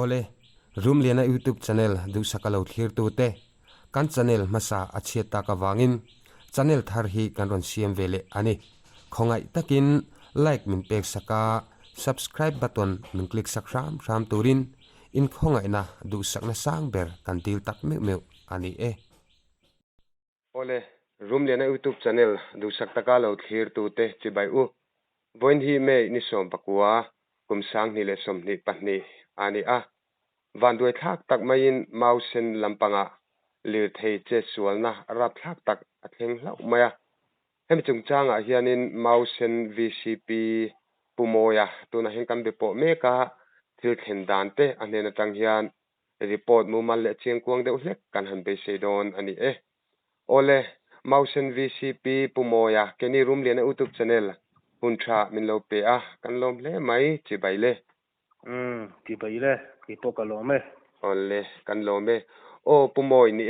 ole room liana YouTube channel du sakalo thir tu te kan channel masa acheta ka wangin channel thar hi kan ron siam vele ani khongai takin like min pek saka subscribe button min click sakram ram turin in khongai na du sakna sang ber kan til tak me ani ole room liana YouTube channel du sakta ka lo thir tu te chibai u voin hi me ni som pakua kum sang ni le som ni pahni ani van duai thak tak main mausen lampanga lir thei che sualna rap thak tak atheng hlau maya hem chung changa hianin mausen VCP pumoya tuna hen kan bepo meka thil khen dan te anena tang hian report mu mal le chiang kuang deuh hlek kan han be seidon ani ole mausen VCP pumoya keni room liana YouTube channel huntra min lo pe kan lom le mai chi bai le ti bai le ki to ka lo me ole kan lo me o pumoi ni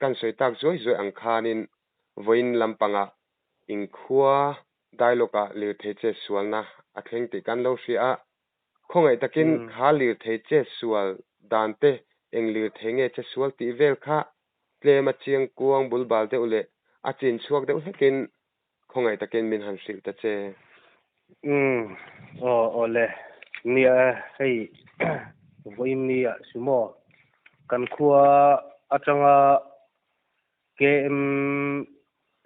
kan soi tak zoi ang khanin voin lampanga in khua dialogue lir the che sualna atheng ti kan lo ria khongai takin kha lir the che sual dante eng lir thenge che sual ti vel kha tle ma chiang kuang bulbal te ule achin chuak de hekin khongai takin min han sil ta che ole nia hei voim nia sumo kan khua atanga KM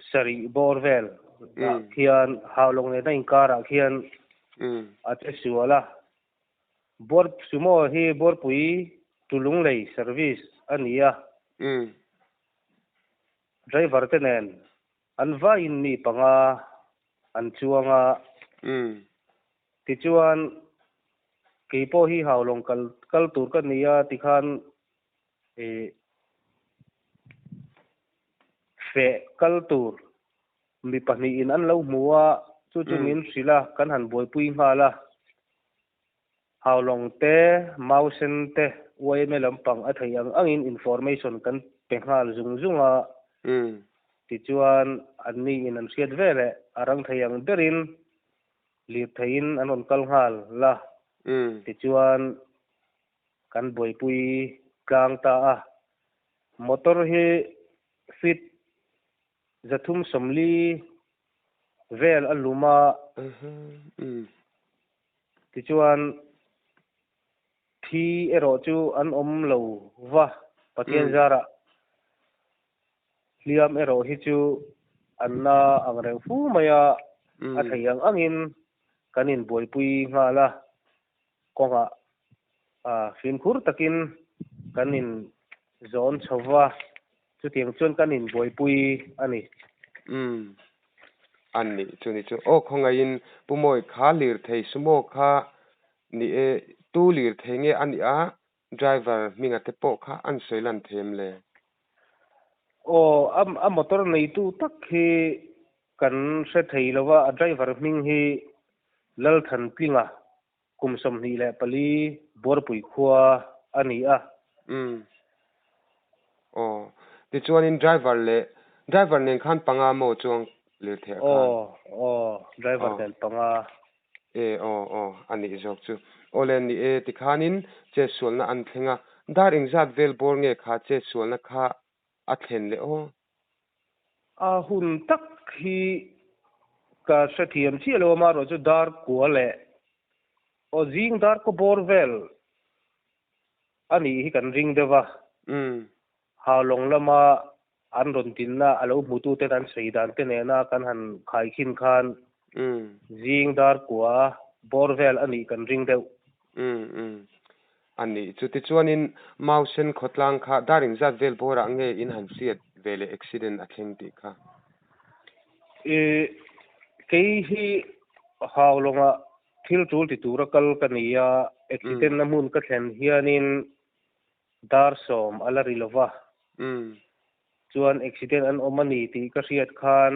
sari borvel khian hawlong ne na inkara khian ate suala bor sumo hi bor pui tulung lei service ania driver tenen anva in ni panga an chuanga ti chuan keipo hi hawlong kal tur ka nia ti khan fe kal tur mi pahni in an lo muwa chu min sila kan han boi pui ngala hawlong te mausen te wai me lampang a thei angin information kan penghal zunga ti chuan anni in an siat vele arang theiang berin li thein anon kal ngal la ti chuan kan boi pui kang ta motor hi fit zathum somli vel aluma ti chuan thi ero chu an om lo wa pathian zara liam ero hi chu anna angreng fu maya a theiang angin kanin boi pui ngala konga fin khur takin kanin zon chowa chu tiang chon kanin boi pui ani ani chuni chu o khongain pumoi kha lir thei sumo kha ni tu lir thenge ani driver minga te po kha an soilan them le a motor nei tu tak hi kan se thei lawa a driver ming hi lal than pinga kum som ni le pali bor pui khua ani ti chuan in driver nen khan panga mo chuang lir the driver nen panga ani jok chu olen ni ti khanin che sualna an thenga dar ingjat vel bor nge kha che sualna kha a thlen le hun tak hi ka sathiam chi lo ma ro chu dar ko le o jing dar ko bor vel ani hi kan ring dewa hawlong lama an ron tin na alo mutu te dan sei dan te ne na kan han khai khin khan jing dar kwa borvel ani kan ring deu ani chu ti chuanin mausen khotlang kha daring zat vel bora nge in han siat vele accident a thleng ti kha kei hi hawlonga thil tul ti tura kal kania accident na mun ka thlen hianin dar som ala rilova chuan accident an omani ti ka riat khan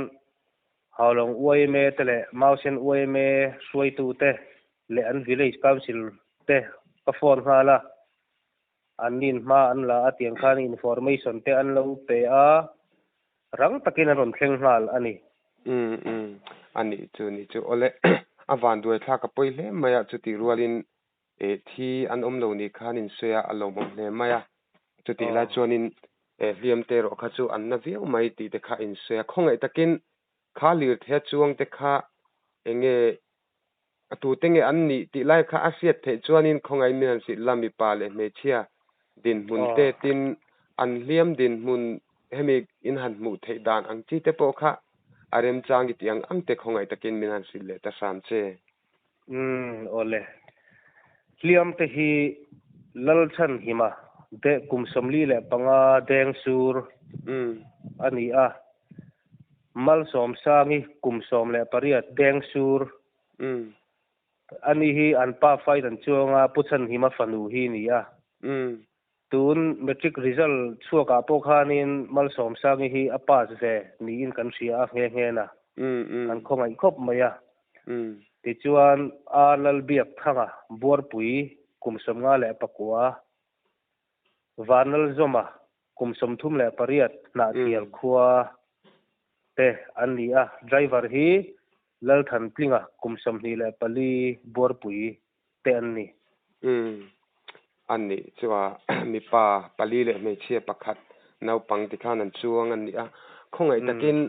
hawlong uaime tele mausen uaime suai tu te le an village council te ka phone hala anin ma an la atiang khan information te an lo pe rang takin an ron thleng hal ani ani chu ni chu ole avan duai thla ka poi hle maya chu ti rualin thi an lo ni khanin soya alo mom hle maya chuti la chuanin hliam te ro kha chu an na viau mai ti te kha in soya khongai takin kha lir the chuang te kha enge atu tenge an ni ti lai kha asiat the chuanin khongai min si lami pa le me chia din mun te tin an hliam din mun hemi in han mu the dan ang chi te po kha arem chang ti ang ang te khongai takin min han si le ta sam che ole hliam te hi lal chan hima de kum somli le panga deng sur ani a mal som sangi kum som le pariat deng sur ani hi an pa fai dan chuanga puchan hima fanu hi ni a tun metric result chuaka po khanin mal som sangi hi apa se ni in kan sia nge nge na an khongai khop maya ti chuan a lal biak thanga bor pui kum som nga le pakwa vanal zoma kum som thum le pariat na thial khuwa te ani a driver hi lal than plinga kum som ni le pali bor pui te ani ani chuwa mi pa pali le me che pakhat nau pang ti khan an chuang ani a khongai takin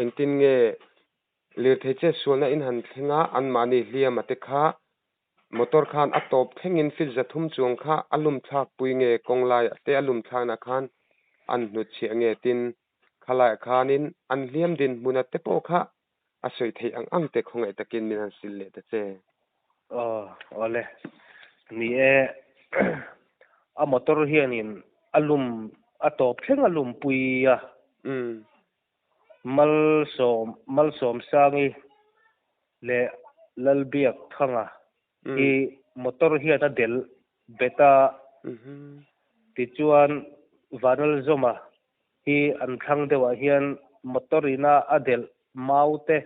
engtin nge lir the che sualna in han thenga an mani hliam ate kha motor khan atop thengin fil zathum chuang kha alum thak pui nge konglai te alum thana khan an nu chi nge tin khala khanin an hliam din munat te po kha asoi thei ang te khongai takin min han sil le ta che ole ni e a motor hianin alum atop theng alum pui a mal som sangi le lalbiak thanga i motor hian a del beta ti chuan vanal zoma hi an thang dewa hian motorina a del maute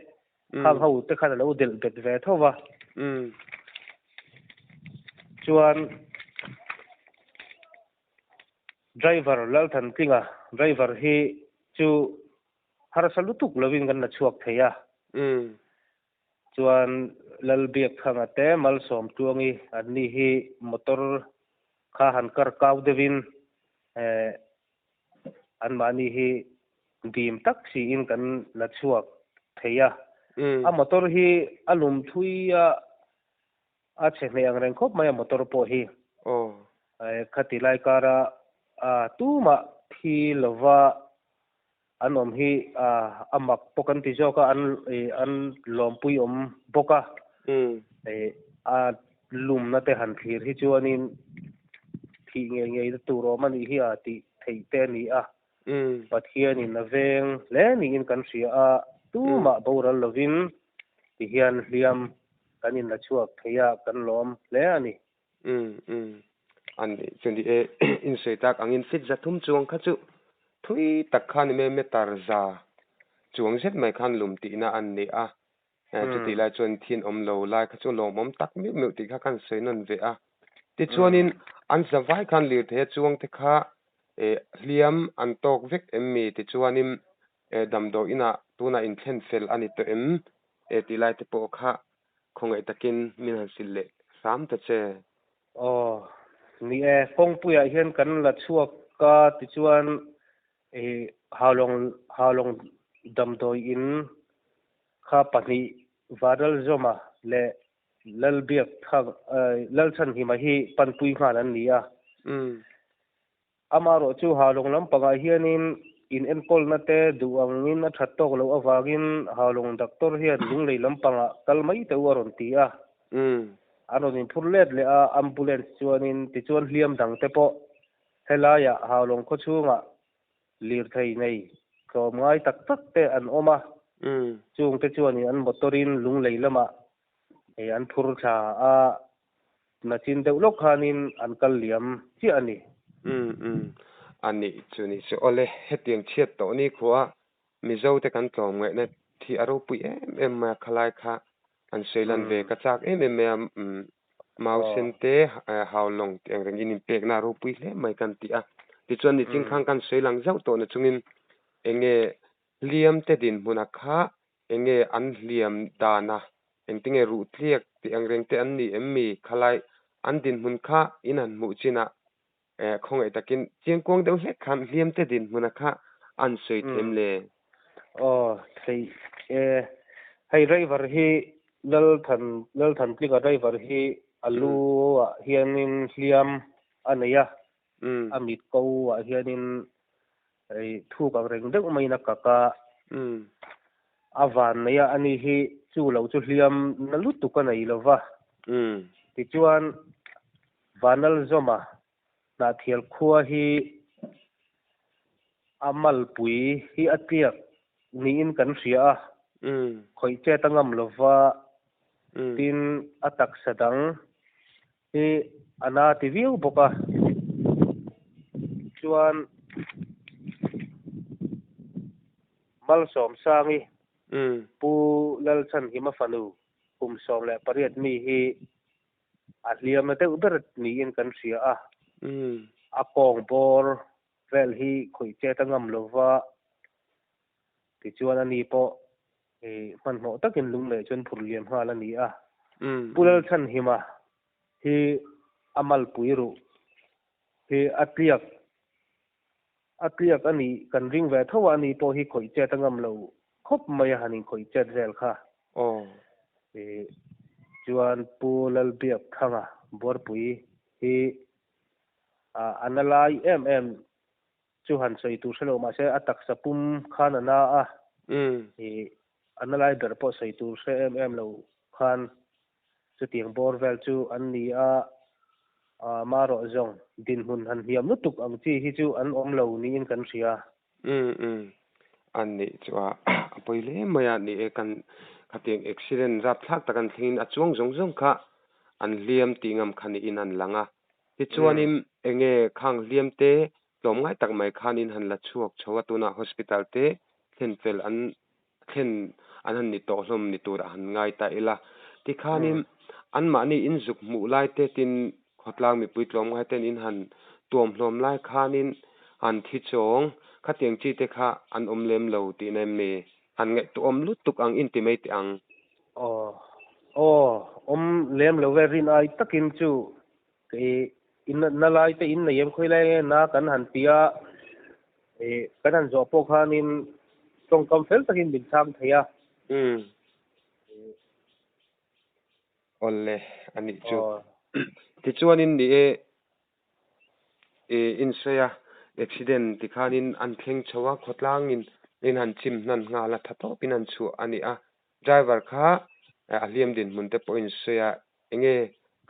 khang ho te khan lo del bet ve thowa chuan driver lal than tinga driver hi chu har salutuk lovin gan na chuak theya chuan lal biak khanga te mal som tuangi anni hi motor kha han kar kaw devin an mani hi dim tak si in kan na chuak theya a motor hi alum thuia a chhme ang reng khop mai motor po hi khati lai kara tuma thi lova anom hi amak pokan ti joka an lompui boka a lum na te han thir hi chuanin thi nge tu ro mani hi a ti thei te ni a pathian in aveng le ni in kan sia a tuma boral lovin ti hian hliam kanin na chuak theya kan lom le ani ani chundi in seitak angin fit zathum chuang kha chu thui tak khan me tar za chuang zet mai khan lum ti na an ni a chuti la chon thin om lo lai kha chu lom om tak mi ti kha kan seinon ve a ti chuanin an zawai khan lir the chuang te kha hliam an tok vek emmi ti chuanin damdo ina tuna in thlen fel ani to ti lai te po kha khongai takin min han sil le sam ta che ni kong puya hian kan la chuak ka ti chuan halong damdoi in kha pani varal zoma le lal biak thang lal chan hi ma hi panpui man an ni a amaro chu halong lam panga hianin in enkol na te duangin a thattok lo awangin halong doctor hian lunglei lam panga kalmai te waron ti a anonin phurlet le a ambulance chuanin ti chuan hliam dang te po helaya halong kho chunga lir thei nei klom ngai tak tak te an oma chung te chuanin an motorin lunglei lama an phur tha a nachin deuhlok khanin an kal liam chi ani ani chuni se ole hetiang chiat to ni khuwa mizo te kan tlom ngai na thi aro pui em ma khalai kha an seilan ve ka chak em mau sen te how long tiang rengin in pek na ro pui hle mai kan ti a ti chuan ni ching khang kan seilang zau to na chungin enge liam te din huna kha enge an liam dana engtinge ru tliak ti ang reng te an ni emmi khalai an din mun kha in an mu china khong ai takin chiang kwang deuh hlek khan hliam te din mun kha an sei them le sei hei driver hi lal than tlika driver hi alu hianin hliam aneya amit ko hianin ei thu ka reng deuh mai na kaka avan neya ani hi chu lo chu hliam na lutu ka nei lova ti chuan vanal zoma na thial khua hi amal pui hi atiak ni in kan ria khoi che tangam lova tin atak sadang hi ana ti viu boka chuan mal som sangi pu lal chan hi ma fanu som le pariat mi hi a hliam te uber ni in kan ria a kong bor vel hi khoi che tangam lova ti chuan ani po man mo takin lung le chon phur liam hala ni a pulal chan hi ma hi amal puiru hi atiak ani kan ring ve thawa ani po hi khoi che tangam lo khop mai hanin khoi che zel kha chuan pulal biak thanga bor pui hi analai chu han sei tu selo ma se atak sapum khan ana a analai ber po sei tu se lo khan chu tiang bor vel chu an ni a maro zong din hun han hiam lutuk ang chi hi chu an om lo ni in kan ria an ni chwa poile maya ni e kan khateng accident rap thak takan thin achuang zong kha an liam tingam khani in an langa ti chuanin enge khang liam te tlom ngai tak mai khanin han la chuak chowa tuna hospital te thenpel an han ni to hlom ni tur han ngai ta ila ti khanin an ma ni in zuk mu lai te tin khotlang mi pui tlom ngai ten in han tuam hlom lai khanin an thi chong khatiang chi te kha an omlem lo ti nem me an nge tu om lut tuk ang intimate ang lem lo verin ai takin chu ke in na lai te in na yem khoi lai na kan han pia kan han zo po khanin tong kam fel takin bin sam thaya olle ani chu ti chuanin ni in seya accident ti khanin an thleng chowa khotlang in han chim nan nga la thato pinan chu ani a driver kha aliam din mun te point seya enge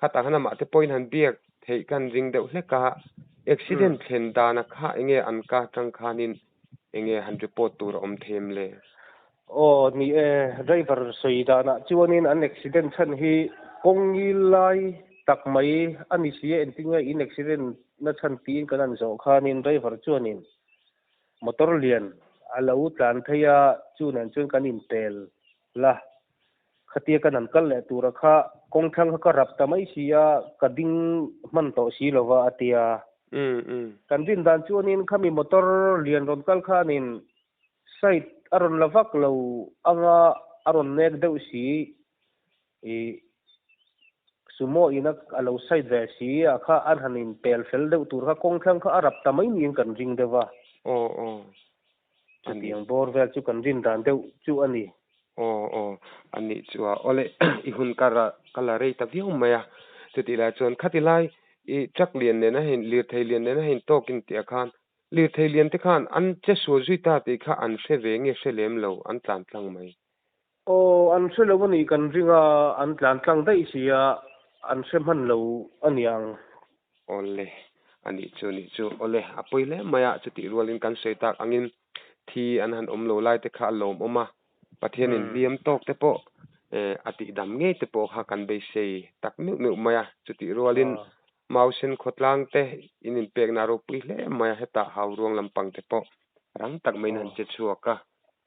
khata khana ma te point han biak thei kan ring deuh hleka accident thlen dana kha enge an ka tang khanin enge han report tur om them le ni driver soida na chuanin an accident than hi kongilai tak mai ani sia entinga in accident na chan tin kan an zo khanin driver chuanin motor lian alo tlan thaya chunan chun kan in tel la khatia kan an kal le tura kha kong thang ka rap ta mai sia kading man to si lova atia kan din dan chuanin khami motor lian ron kal khanin site aron lavak lo anga aron nek deuh si sumo ina alo side ve si kha an hanin pel fel deuh tur kha kong thang kha arap ta mai nin kan ring dewa tiang bor vel chu kan rin dan deuh chu ani ani chuwa ole ihun kala rei ta viu maya tutila chon khatilai chak lian ne na hin lir thei lian ne na hin tokin ti khan lir thei lian te khan an che su zui ta ti kha an se ve nge se lem lo an tlan tlang mai an se lo ni kan ringa an tlan tlang dai sia an se man lo aniang ole ani chu ole apoile maya chuti rolin kan se tak angin thi an han om lo lai te kha lom oma pathian in liam tok te po ati dam nge te po kha kan be sei tak mi maya chuti rolin mausen khotlang te in pek na ro pui hle maya heta haw ruang lampang te po rang tak mai nan che chuaka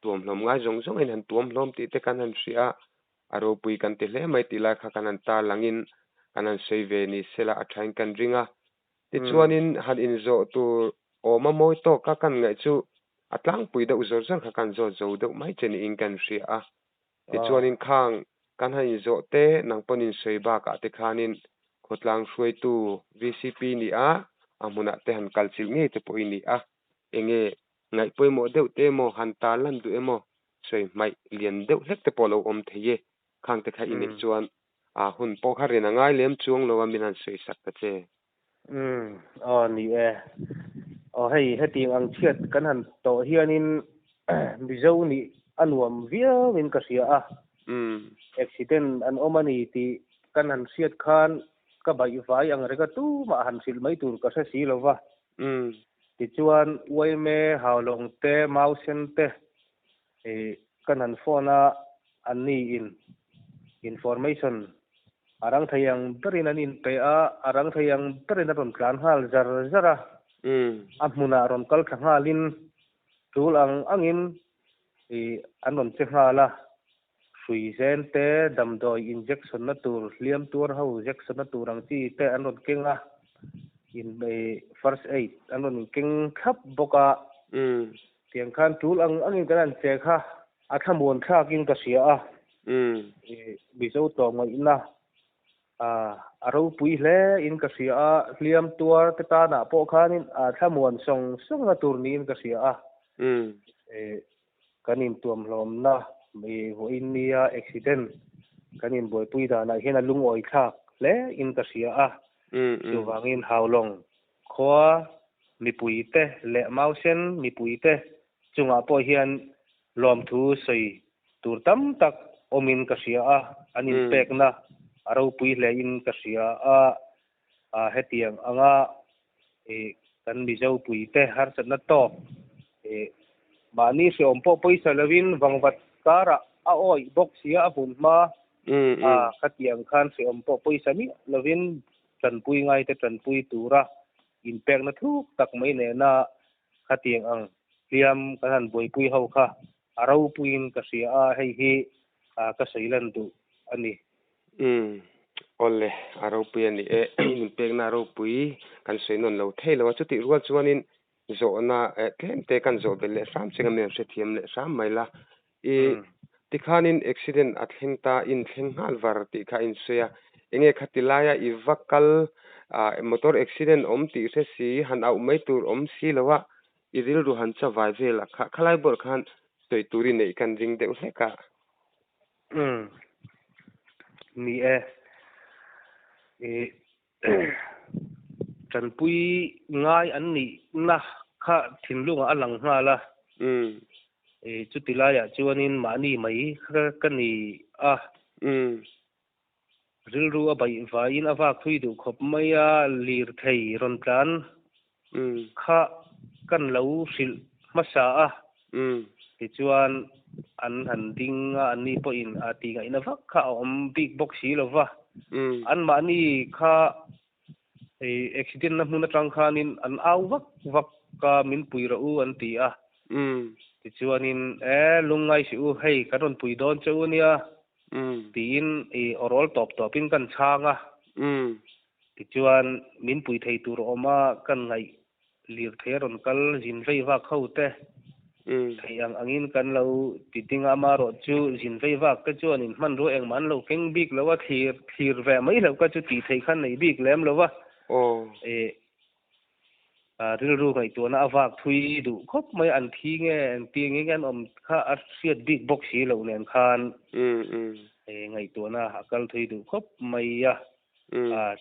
tuam hlom ngai zong in han tuam hlom ti te kan han sia aro pui kan te hle mai ti la kha kan an ta langin kan an sei ve ni sela athain kan ringa ti chuanin han in zo tu oma moi to ka kan ngai chu atlang pui da uzor zar kha kan zo deuh mai chen in kan ria ti chuanin khang kan han zo te nang ponin sei ba ka te khanin khotlang suai tu VCP ni a amuna te han kalchil nge te po ini a enge ngai poi mo deuh te mo han ta lan du emo soi mai lian deuh hlek te polo om theye khang te kha ini chuan a hun po kha ren angai lem chuang lo min an sei sak ta che ni e hei heti ang thiat kan han to hianin mizo ni anuam viawin ka sia a accident an omani ti kan han siat khan ka bai vai ang rega tu ma han sil mai tur ka sa si lova ti chuan wai me haulong te mausen te kan han phone a an ni in information arang thayang tarin an in pe a arang thayang tarin ron tlan hal zar zara amuna ron kal thangalin tul angin anon che hala sui zen te damdoi injection na tur liam tur ho injection na turang ti te anon kenga in first aid anon keng khap boka tiang khan tul angin kan che kha athamun thakin ka sia a bizo to ngai na aro pui hle in ka sia a liam tur te ta na po khanin athamun song na tur nin ka sia a kanin tuam hlom na mi ho inia accident kanin boy pui da na hena lung oi thak le in ka sia a chuwangin haulong khwa mi pui te le mausen mi pui te chunga po hian lom thu sei tur tam tak omin ka sia a anin pek na aro pui le in ka sia a hetiang anga kan mi zo pui te har chat na to mani se ompo poisa lawin wangwat kara a oi box sia abun ma khatiang khan se ompo poisa ni lawin tranpui ngai te tranpui tura impact na thuk tak mai ne na khatiang ang liam kan boi pui ho kha aro puin ka sia a hei hi ka seilan du ani olle aro pui ani impact na aro pui kan seinon lo thelo chuti rual chuanin zo na tlem te kan zo bel le sam chinga me se thiam le sam mai la tikhanin accident athleng ta in thleng hal var ti kha in soya enge khatilaya i vakal motor accident om ti se si han au mai tur om si lawa iril ru han cha vai vela khalai bor khan toi turi nei kan ring de uhleka ni tranpui ngai an ni na kha thinlunga alang hala chutilaya chuanin mani mai kani rilru abai vain awak thui du khop maya lir thei ron tlan kha kan lo sil masa ti chuan an handing ani po in ati nga ina vak kha om big box hi lova an mani kha accident na hmuna tang khanin an au vak ka min puira u an ti ti chuanin lungai si u hei karon pui don chu nia tin orol topin kan changa ti chuan min pui thei tur oma kan ngai lir theron kal jin vei wa khote thei angin kan lo ti tinga ma ro chu jin vei wa ka chuan in man ro eng man lo keng bik lo wa thir ve mai lo ka chu ti thei khan nei bik lem lo wa rilru ngai tu na awak thui du khop mai an thi nge an ti nge gan om kha a siat big box hi lo nen khan ngai tu na akal thui du khop mai ya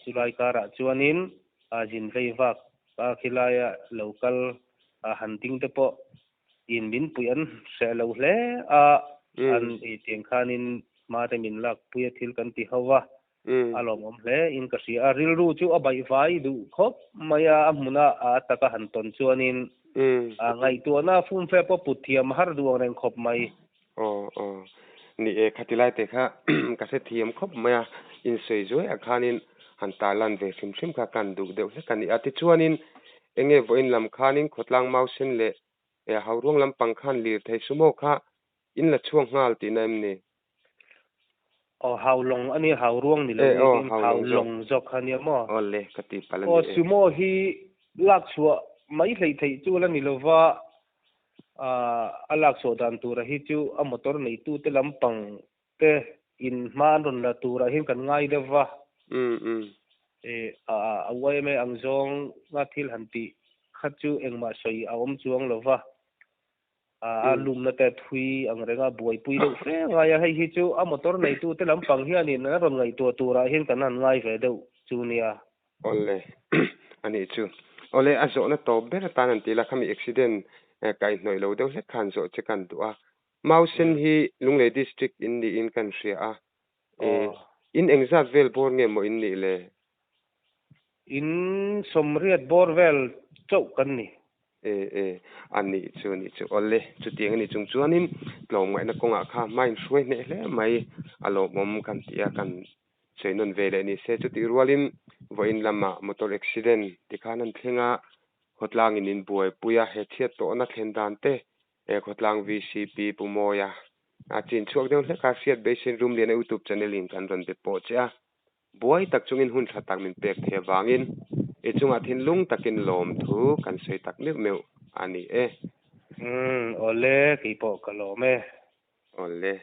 chulai kara chuanin jin vei wak khilaya local hunting te po in min puyan se lo hle an tiang khanin ma te min lak puya thil kan ti hawa alom om hle in ka si rilru chu abai vai du khop maya amuna taka hanton chuanin ngai tu na fum fe po puthiam har duang reng khop mai ni khatilai te kha ka se thiam khop maya in sei zoi akhanin hantalan ve sim kha kan du deuh hle kan ati chuanin enge voin lam khanin khotlang mausen le haurong lam pangkhan lir thei sumo kha in la chuang ngal ti naim ni haulong ani hauruang ni lo haulong jok khania mo olle kati palan sumo hi lak chua mai hlei thei chu la ni lova alak so dan tura hi chu a motor nei tu te lampang te in man ron la tura hin kan ngai dewa awai me angjong nga thil hanti khachu engma soi awom chuang lova lum na te thui ang renga buai pui do fre nga ya hei hi chu a motor nei tu te lampang hian in na ron ngai tu tura hin kanan ngai ve do chu nia ole ani chu ole azo na to ber tan an tila khami accident kai noi lo deuh le khan zo che kan tu a mausen hi lungle district in the in country a in exact vel bor nge mo in ni le in somriat borvel chau kan ni ani chu ole chu tiang ni chung chuanin tlom ngai na konga kha main hruai ne hle mai alo mom kan tia kan cheinon vele ni se chu ti rualin voin lama motor accident tikhanan thlenga hotlang in buai puya he thiat to na thlen dan te hotlang VCP pumoya a chin chuak deuh hle ka siat basin room le na youtube channel in kan ron be po cha buai tak chungin hun thatak min pek the wangin chunga thin lung takin lom thu kan sei tak meu ani ole ki po kalome ole